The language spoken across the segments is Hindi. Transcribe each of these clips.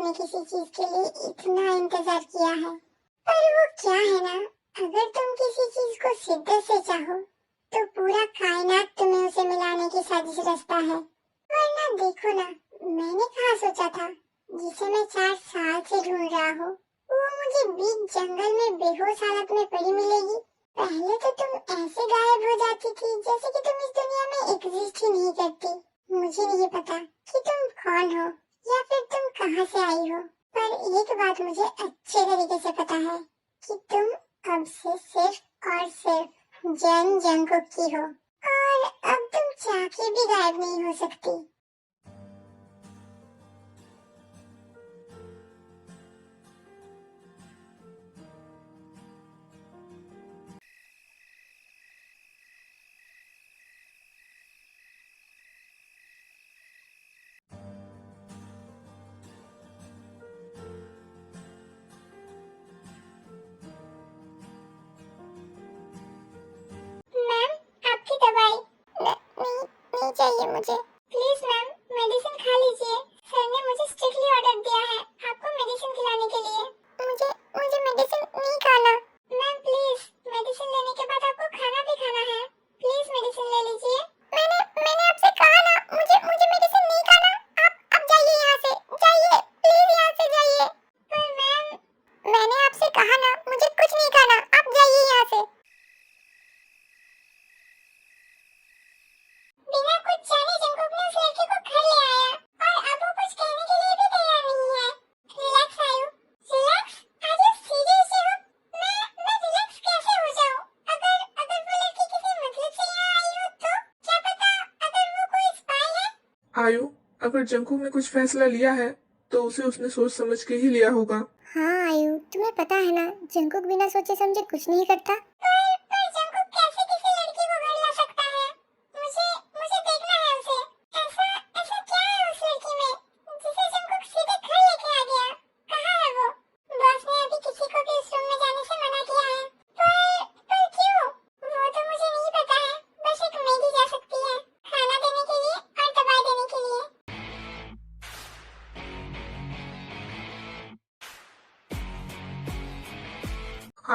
तुमने किसी चीज के लिए इतना इंतजार किया है, पर वो क्या है ना, अगर तुम किसी चीज को शिद्दत से चाहो तो पूरा कायनात तुम्हें उसे मिलाने की साजिश रचता है। वरना देखो ना, मैंने कहाँ सोचा था जिसे मैं 4 साल से ढूंढ रहा हूँ वो मुझे बीच जंगल में बेहोश हालत में पड़ी मिलेगी। पहले तो तुम ऐसे गायब हो जाती थी जैसे कि तुम इस दुनिया में एग्जिस्ट ही नहीं करती। मुझे नहीं पता कि तुम कौन हो या फिर तुम कहाँ से आई हो, पर एक बात मुझे अच्छे तरीके से पता है कि तुम अब से सिर्फ और सिर्फ जंगकुक की हो, और अब तुम चाह के भी गायब नहीं हो सकती। मैम, आपकी दवाई। नहीं, नहीं चाहिए मुझे। प्लीज मैम, मेडिसिन खा लीजिए। सर ने मुझे स्ट्रिक्टली ऑर्डर दिया है आपको मेडिसिन खिलाने के लिए। मुझे मुझे मेडिसिन नहीं खाना। मैम प्लीज, मेडिसिन लेने के बाद आपको खाना भी खाना है। प्लीज मेडिसिन ले लीजिए। मैंने मैंने आपसे कहा ना, मुझे मुझे मेडिसिन नहीं खाना। आप जाइए यहाँ से, जाइए प्लीज, यहाँ से जाइए। पर मैम, मैंने आपसे कहा ना, मुझे कुछ नहीं खाना, आप जाइए यहाँ से। बिना कुछ जाने जंगकुक ने उस लड़के को घर ले आया और अब वो कुछ कहने के लिए भी तैयार नहीं है। रिलैक्स आयु, रिलैक्स। आज यू सीरियस हो? मैं रिलैक्स कैसे हो जाऊं? अगर अगर वो लड़की किसी मतलब से यहाँ आई हो तो क्या पता अगर वो कोई स्पाई है। आयु, अगर जंगकुक ने कुछ फैसला लिया है तो उसे उसने सोच समझ के ही लिया होगा। हाँ आयु, तुम्हें पता है ना, जंगकुक बिना सोचे समझे कुछ नहीं करता। पर जंगकुक कैसे किसी लड़की को घर ला सकता है? मुझे मुझे देखना है उसे। ऐसा ऐसा क्या है उस लड़की में जिसे जंगकुक सीधे घर लेके आ गया? कहाँ है वो? बॉस ने अभी किसी को भी उस रूम में जाने से मना किया है। पर क्यों? वो तो मुझे नहीं पता है। बस एक मेड ही जा सकती है, खाना देने के लिए और दवाई देने के लिए।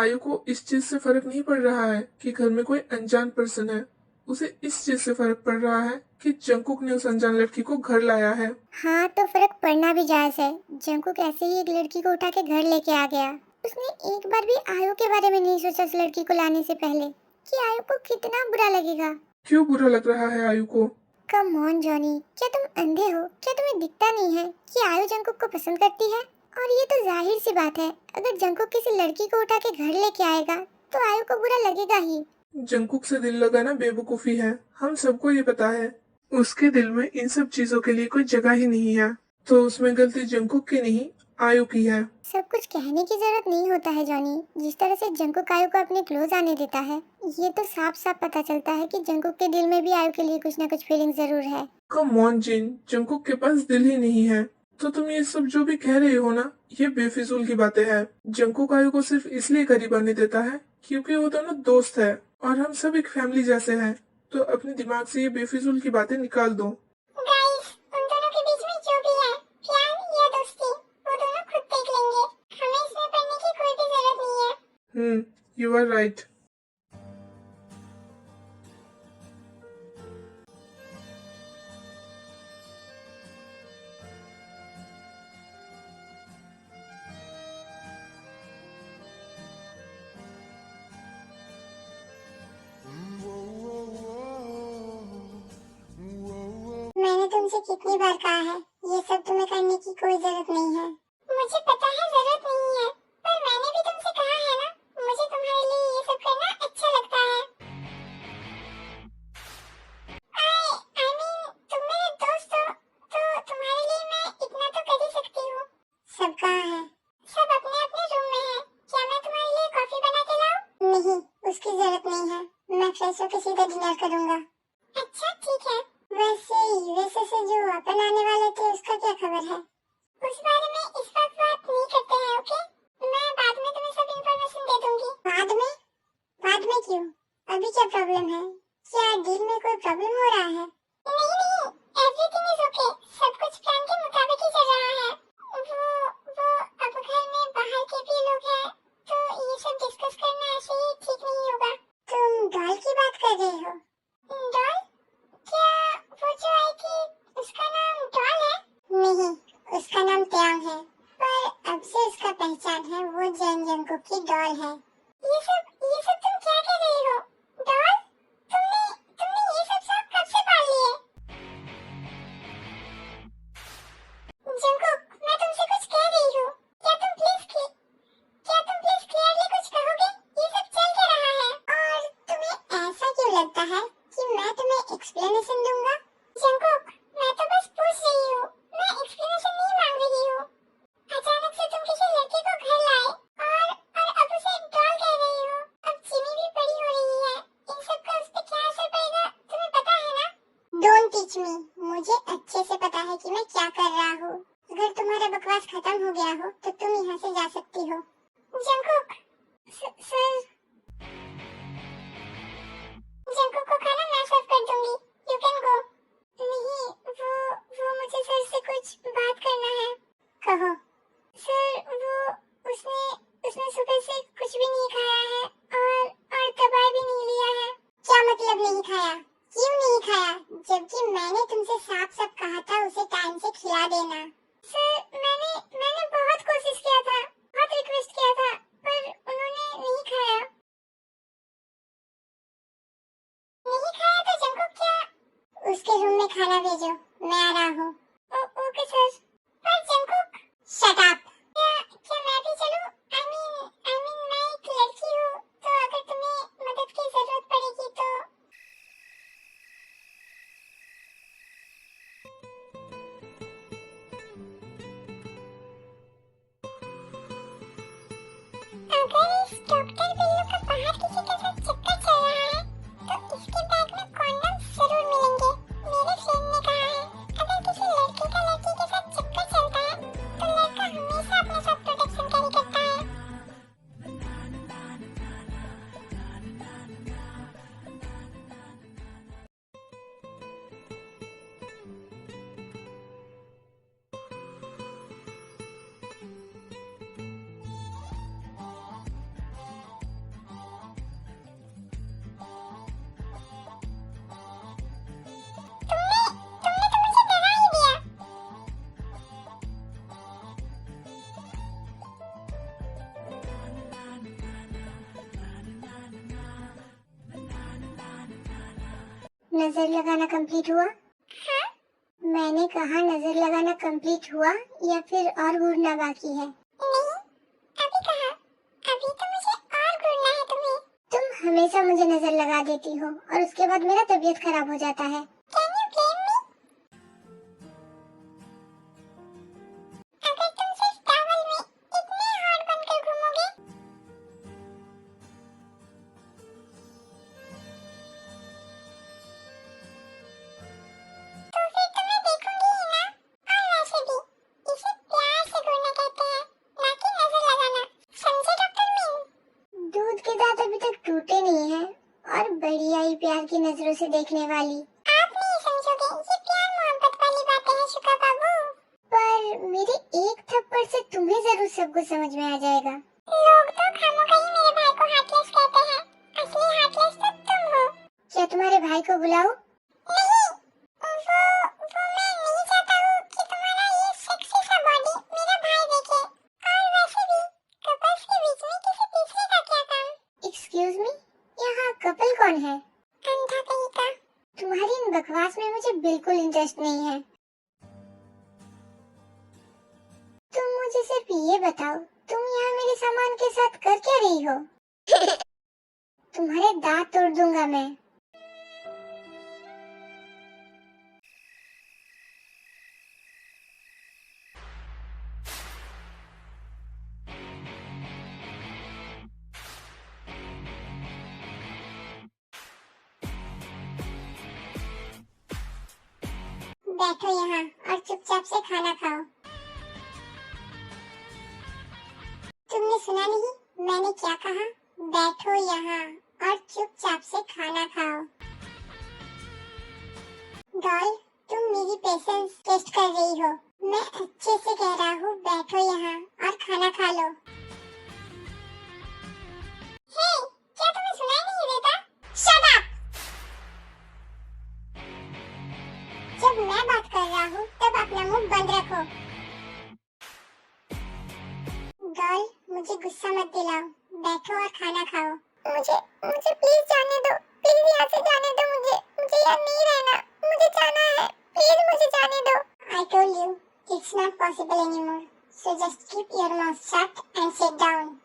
आयु को इस चीज से फर्क नहीं पड़ रहा है कि घर में कोई अनजान पर्सन है। उसे इस चीज से फर्क पड़ रहा है कि जंगकुक ने उस अनजान लड़की को घर लाया है। हाँ, तो फर्क पड़ना भी जायज है। जंगकुक ऐसे ही एक लड़की को उठा के घर लेके आ गया। उसने एक बार भी आयु के बारे में नहीं सोचा उस लड़की को लाने से पहले कि आयु को कितना बुरा लगेगा। क्यों बुरा लग रहा है आयु को? कम ऑन जॉनी, क्या तुम अंधे हो? क्या तुम्हें दिखता नहीं है कि आयु जंगकुक को पसंद करती है? और ये तो जाहिर सी बात है, अगर जंगकुक किसी लड़की को उठा के घर लेके आएगा तो आयु को बुरा लगेगा ही। जंगकुक से दिल लगाना बेवकूफी है, हम सबको ये पता है। उसके दिल में इन सब चीजों के लिए कोई जगह ही नहीं है, तो उसमें गलती जंगकुक की नहीं आयु की है। सब कुछ कहने की जरूरत नहीं होता है जॉनी। जिस तरह से जंगकुक आयु को अपने क्लोज आने देता है, ये तो साफ साफ पता चलता है कि जंगकुक के दिल में भी आयु के लिए कुछ ना कुछ फीलिंग जरूर है। कम ऑन जिन, जंगकुक के पास दिल ही नहीं है। तो तुम ये सब जो भी कह रहे हो ना, ये बेफिजूल की बातें हैं। जंगकुक आयु को सिर्फ इसलिए करीब आने देता है क्योंकि वो दोनों दोस्त है और हम सब एक फैमिली जैसे हैं। तो अपने दिमाग से ये बेफिजूल की बातें निकाल दो। गाइस, उन दोनों के बीच में जो भी है, प्यार या दोस्ती, वो दोनों खुद देख लेंगे। हमें इसमें पड़ने की कोई भी जरूरत नहीं है। You are right. मैंने तुमसे कितनी बार कहा है, ये सब तुम्हें करने की कोई जरूरत नहीं है। मुझे पता है जरूरत नहीं है, पर मैंने भी तुमसे कहा है ना, मुझे तुम्हारे लिए ये सब करना अच्छा लगता है। आई मीन, तुम मेरे दोस्त हो, तो तुम्हारे लिए मैं इतना तो कर ही सकती हूँ। सब कहाँ है? सब अपने अपने रूम में है। क्या मैं तुम्हारे लिए कॉफी बना के लाऊं? नहीं, उसकी जरूरत नहीं है। मैं फ्रेश होकर सीधा डिनर करूंगा। अच्छा ठीक है। वैसे यूएसए से जो अपन आने वाले थे उसका क्या खबर है? उस बारे में इस वक्त बात नहीं करते हैं, ओके? मैं बाद में तुम्हें सब इंफॉर्मेशन दे दूंगी। बाद में? बाद में क्यों? अभी क्या प्रॉब्लम है? क्या डील में कोई प्रॉब्लम हो रहा है? नहीं नहीं, एवरीथिंग इज ओके। सब कुछ प्लान के मुताबिक ही चल रहा है। डॉल है। ये सब तुम क्या कह रही हो? डॉल? तुमने ये सब शौक कब से पाल लिए? जंगकुक, मैं तुमसे कुछ कह रही हूँ। क्या तुम प्लीज क्लियरली कुछ कहोगे? ये सब चल क्या रहा है? और तुम्हें ऐसा क्यों लगता है कि मैं तुम्हें एक्सप्लेनेशन दूंगा? जंगकुक, मैं तो बस पूछ रही हूँ। मैं एक्सप्लेनेशन नहीं मांग रही हूँ। अचानक से तुम किसी लड़के को घर लाए और अब उसे डॉल कह रही हो। अब जिमी भी बड़ी हो रही है। इन सब का उस पे क्या असर पड़ेगा तुम्हें पता है ना? Don't teach me. मुझे अच्छे से पता है कि मैं क्या कर रहा हूँ। अगर तुम्हारा बकवास खत्म हो गया हो तो तुम यहाँ से जा सकती हो। Jungkook, sir. जंगकुक को खाना मैं सर्व कर दूंगी। You can go. नहीं, वो मुझे सर से कुछ बात करना है। कहो। सर, उसने सुबह से कुछ भी नहीं खाया है और दवाई भी नहीं लिया है। क्या मतलब नहीं खाया? क्यों नहीं खाया? जबकि मैंने तुमसे साफ कहा था उसे टाइम से खिला देना। सर, मैंने बहुत कोशिश किया था, बहुत रिक्वेस्ट किया था, पर उन्होंने नहीं खाया। नहीं खाया तो जंगकुक क्या? उसके रूम में खाना भेजो, मैं आ रहा हूँ। Okay sir. पर जंगकुक, शट अप। क्या मैं भी चलूं? I mean मैं एक लड़की हूँ, तो अगर तुम्हें मदद की जरूरत पड़ेगी तो। अगर इस डॉक्टर बिल्लू का बाहर किसी के साथ चक्कर चल रहा है, तो इसके बैग में कॉन्डम जरूर मिलेंगे। मेरे फ्रेंड ने कहा है, अगर किसी लड़के का लड़की के साथ चक्कर चलता है, तो लड़का हमेशा अपने साथ प्रोटेक्शन कैरी करता है। तुमने तो मुझे डरा ही दिया। नजर लगाना कंप्लीट हुआ? हाँ? मैंने कहा नजर लगाना कंप्लीट हुआ या फिर और घूरना बाकी है? नहीं, अभी कहा। अभी तो मुझे और घूरना है तुम्हें। तुम हमेशा मुझे नजर लगा देती हो और उसके बाद मेरा तबीयत खराब हो जाता है। Can you blame me? अगर तुम सिर्फ टॉवल में इतने हॉट बनकर घूमोगे, तो फिर तो मैं देखूंगी ही ना। और वैसे भी इसे प्यार से घूरना कहते हैं, ना कि नजर लगाना। समझे डॉक्टर मीन? दूध के दांत अभी तक टूटे नहीं हैं और बढ़िया ही प्यार की नजरों से देखने वाली। आप नहीं समझोगे, ये प्यार मोहब्बत वाली बातें हैं शुका बाबू। पर मेरे एक थप्पड़ से तुम्हें जरूर सब कुछ समझ में आ जाएगा। लोग तो खामोखा ही मेरे भाई को हार्टलेस कहते हैं। असली हार्टलेस तो तुम हो। क्या तुम्हारे भाई को बुलाऊं? नहीं, वो मैं नहीं चाहता हूँ कि तुम्हारा ये सेक्सी सा बॉडी मेरा भाई देखे। और वैसे भी कपल्स के बीच में किसी तीसरे का क्या काम? एक्सक्यूज मी, यहाँ कपल कौन है? अंधा कहीं का। तुम्हारी इन बकवास में मुझे बिल्कुल इंटरेस्ट नहीं है। तुम मुझे सिर्फ ये बताओ, तुम यहाँ मेरे सामान के साथ कर क्या रही हो? तुम्हारे दांत तोड़ दूंगा मैं। बैठो यहाँ और चुपचाप से खाना खाओ। तुमने सुना नहीं? मैंने क्या कहा? बैठो यहाँ और चुपचाप से खाना खाओ। डॉल, तुम मेरी पेशेंस टेस्ट कर रही हो। मैं अच्छे से कह रहा हूँ, बैठो यहाँ और खाना खा लो। हे, क्या तुम्हें सुनाई नहीं देता? Shut up! जब मैं बात कर रहा हूँ तब अपना मुंह बंद रखो। डॉल, मुझे गुस्सा मत दिलाओ। बैठो और खाना खाओ। मुझे मुझे प्लीज जाने दो, प्लीज यहाँ से जाने दो मुझे, मुझे यहाँ नहीं रहना, मुझे जाना है, प्लीज मुझे जाने दो। I told you, it's not possible anymore. So just keep your mouth shut and sit down.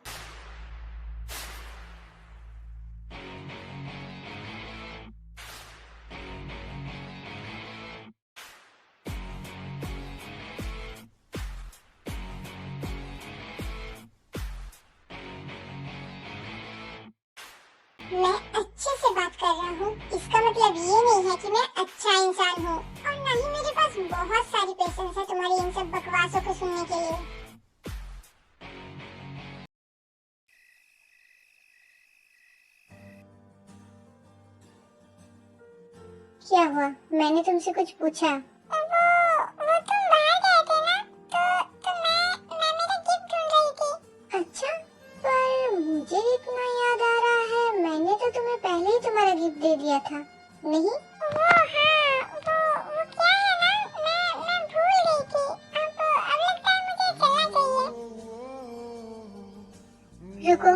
मैं अच्छे से बात कर रहा हूँ, इसका मतलब ये नहीं है कि मैं अच्छा इंसान हूँ, और ना ही मेरे पास बहुत सारी पेशेंस है तुम्हारी इन सब बकवासों को सुनने के लिए। क्या हुआ? मैंने तुमसे कुछ पूछा? वो तुम बाहर गए थे ना, तो मैं मेरा गिफ्ट ढूंढ रही थी। अच्छा, पर मुझे इतना याद आ रहा है, मैंने तो तुम्हें पहले ही तुम्हारा गिफ्ट दे दिया था, नहीं? वो क्या है ना, मैं भूल गई थी। अब लगता है मुझे चलना चाहिए। रुको,